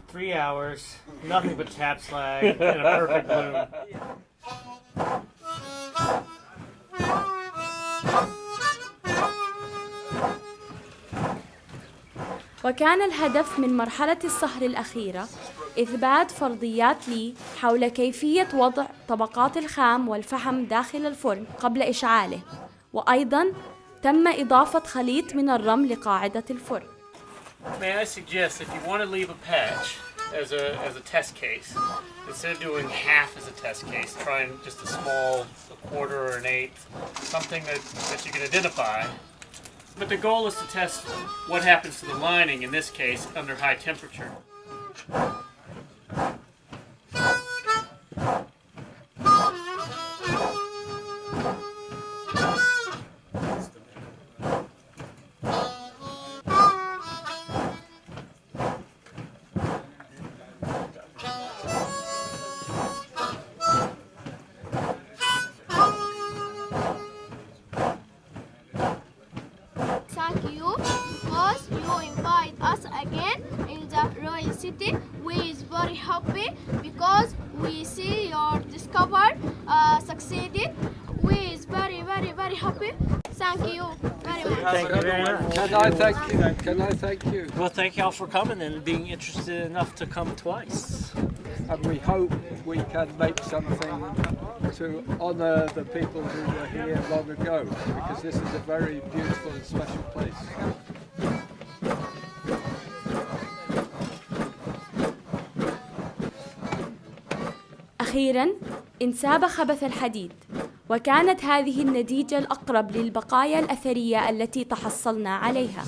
Speaker 5: 3 hours, nothing but tap slag, and a perfect bloom.
Speaker 1: وكان الهدف من مرحلة الصهر الأخيرة إثبات فرضيات لي حول كيفية وضع طبقات الخام والفحم داخل الفرن قبل إشعاله، وأيضاً تم إضافة خليط من الرمل لقاعدة الفرن.
Speaker 5: May I suggest, if you want to leave a patch as a test case, instead of doing half as a test case, try just a small, a quarter or an eighth, something that you can identify. But the goal is to test what happens to the lining, in this case, under high temperature.
Speaker 3: Thank you because you invite us again in the Royal City. We is very happy because we see your discovery succeeded. We is very happy. Thank you very much.
Speaker 5: Thank you very much.
Speaker 4: Can I thank you?
Speaker 5: Well, thank y'all for coming and being interested enough to come twice.
Speaker 4: And we hope we can make something to honour the people who were here long ago, because this is a very beautiful and special place.
Speaker 1: أخيراً انساب خبث الحديد، وكانت هذه النتيجة الأقرب للبقايا الأثرية التي تحصلنا عليها.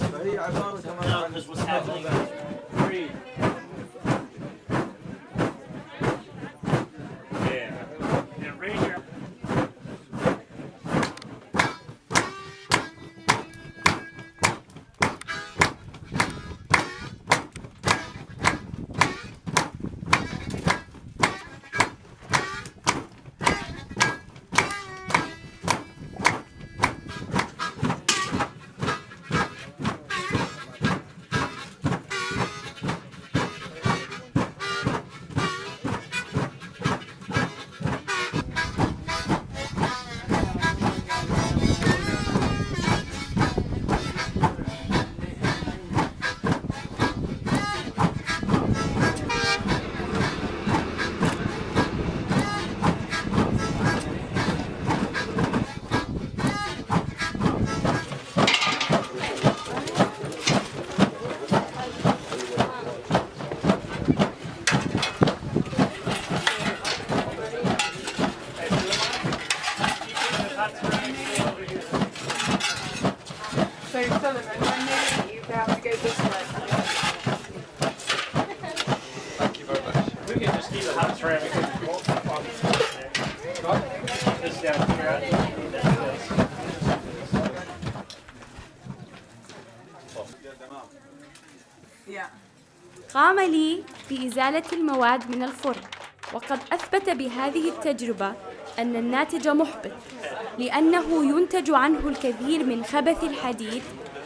Speaker 1: قام لي بإزالة المواد من الفرن، وقد أثبت بهذه التجربة أن الناتج محبط، لأنه ينتج عنه الكثير من خبث الحديد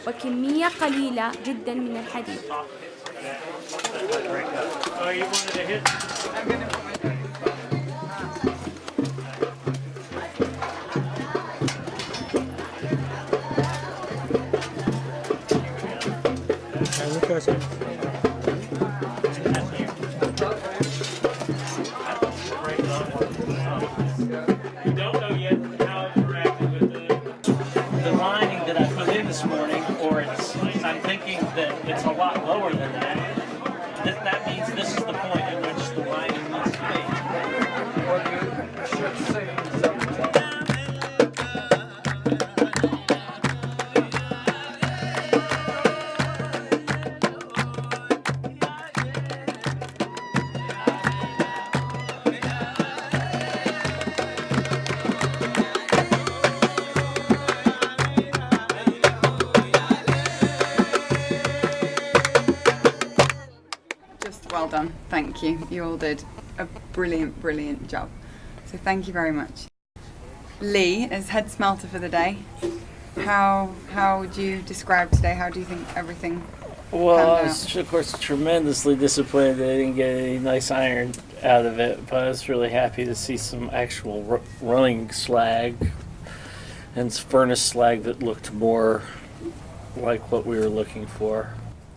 Speaker 1: وكمية قليلة جدا من الحديد.
Speaker 5: I'm thinking that it's a lot lower than that. That means this is the point at which the lining needs to be.
Speaker 2: Well done, thank you. You all did a brilliant job. So thank you very much. Lee, as head smelter for the day, how would you describe today? How do you think everything
Speaker 5: Well, I was, of course, tremendously disappointed that I didn't get any nice iron out of it, but I was really happy to see some actual running slag and furnace slag that looked more like what we were looking for.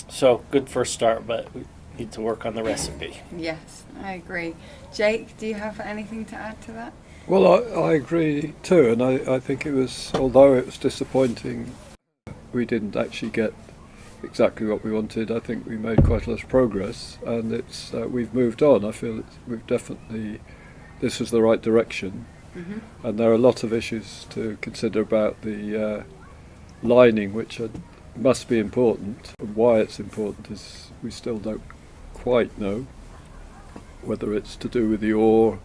Speaker 5: So, good first start, but we need to work on the recipe.
Speaker 2: Yes, I agree. Jake, do you have anything to add to that?
Speaker 4: Well, I agree too, and I think it was, although it was disappointing, we didn't actually get exactly what we wanted. I think we made quite a lot of progress, and it's we've moved on. I feel we've definitely, this is the right direction, and there are a lot of issues to consider about the lining, which must be important. And why it's important is we still don't quite know, whether it's to do with the ore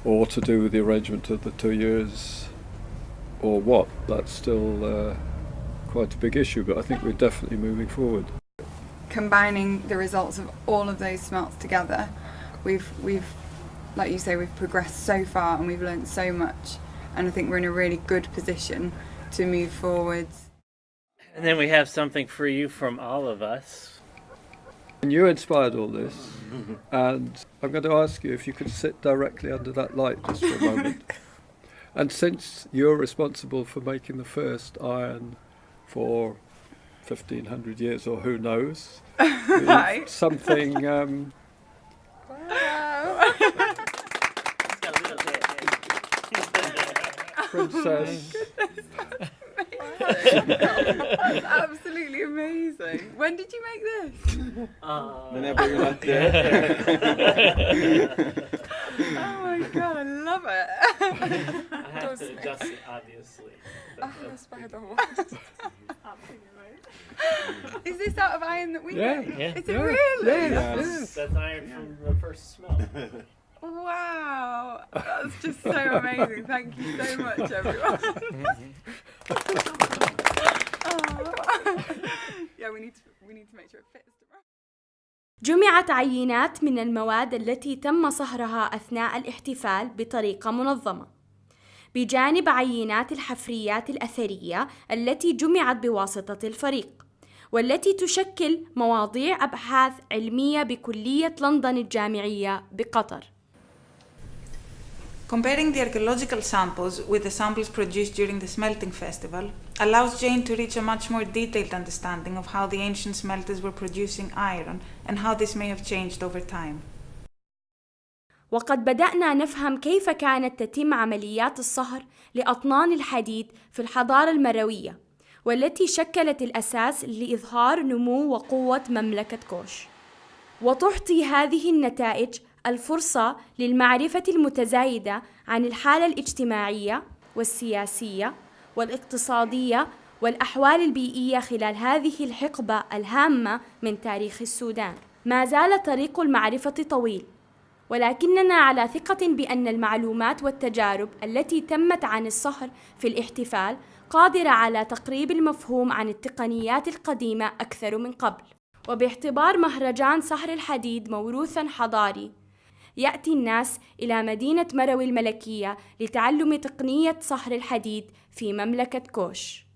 Speaker 4: or to do with the arrangement of the 2 years or what. That's still quite a big issue, but I think we're definitely moving forward.
Speaker 2: Combining the results of all of those smelts together, we've like you say, we've progressed so far and we've learned so much, and I think we're in a really good position to move forwards.
Speaker 5: And then we have something for you from all of us.
Speaker 4: And you inspired all this, and I'm going to ask you if you could sit directly under that light just for a moment. And since you're responsible for making the first iron for 1500 years, or who knows,
Speaker 2: Right.
Speaker 4: something Princess.
Speaker 2: That's absolutely amazing. When did you make this?
Speaker 11: Whenever you're not there.
Speaker 2: Oh my god, I love it.
Speaker 5: I have to adjust it, obviously.
Speaker 2: Is this out of iron that we made?
Speaker 5: Yeah.
Speaker 2: Is it really?
Speaker 5: That's iron from the first smell.
Speaker 2: Wow, that's just so amazing. Thank you so much, everyone. Yeah, we need to make sure it fits.
Speaker 1: جمعت عينات من المواد التي تم صهرها أثناء الاحتفال بطريقة منظمة، بجانب عينات الحفريات الأثرية التي جمعت بواسطة الفريق، والتي تشكل مواضيع أبحاث علمية بكلية لندن الجامعية بقطر.
Speaker 10: Comparing the archaeological samples with the samples produced during the smelting festival allows Jane to reach a much more detailed understanding of how the ancient smelters were producing iron and how this may have changed over time.
Speaker 1: وقد بدأنا نفهم كيف كانت تتم عمليات الصهر لأطنان الحديد في الحضارة المروية، والتي شكلت الأساس لإظهار نمو وقوة مملكة كوش. وتعطي هذه النتائج الفرصة للمعرفة المتزايدة عن الحالة الاجتماعية والسياسية والاقتصادية والأحوال البيئية خلال هذه الحقبة الهامة من تاريخ السودان. ما زال طريق المعرفة طويل، ولكننا على ثقة بأن المعلومات والتجارب التي تمت عن الصهر في الاحتفال قادرة على تقريب المفهوم عن التقنيات القديمة أكثر من قبل. وباعتبار مهرجان صهر الحديد موروثاً حضاري، يأتي الناس إلى مدينة مروي الملكية لتعلم تقنية صهر الحديد في مملكة كوش.